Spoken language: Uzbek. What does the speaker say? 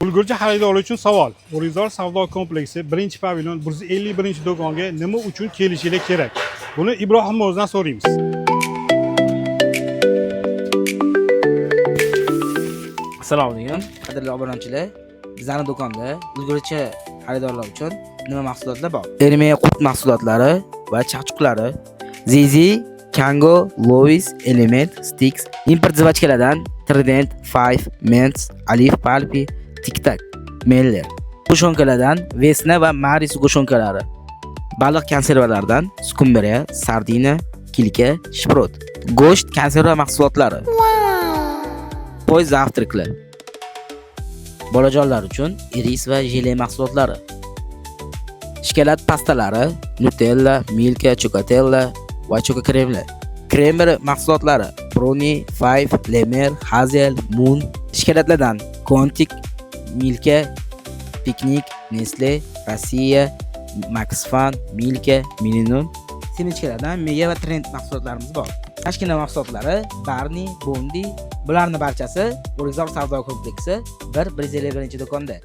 Ulgurji xaridorlar uchun savol. O'rizor savdo kompleksi 1-pavilyon 151-do'konga nima uchun kelishinglar kerak? Buni Ibrohim Mo'zdan so'raymiz. Assalomu alaykum, qadrli obunachilar. Bizning do'konda ulgurji xaridorlar uchun nima mahsulotlar bor? Ermey qurt mahsulotlari va chaqchuqlari, Zizi, Kango, Lois, Element, Sticks, import zavachkalardan Trident, 5, Mens, Alif, Palpi, Tic-Tac, Meller. Go'shonkalardan Vesna va Maris go'shonkalari. Baliq konservalaridan skumberiya, sardina, kilka, shprot. Go'sht konserva mahsulotlari. Poy zavtriklar. Bolajonlar uchun iris va jele mahsulotlari. Shokolad pastalari, Nutella, Milka, Chocotella va choka kremlar. Kremer mahsulotlari: Brownie, 5, Lemer, Hazel, Moon. Shokoladlardan Kontik, Milka, Picnic, Nestle, Rossiya, Maxfan, Milka, Mininun. Seminchkalardan Mega va Trend mahsulotlarimiz bor. Tashkilot mahsulotlari Barni, Bondi. Bularning barchasi O'rizor savdo kompleksi 1-151-do'konda.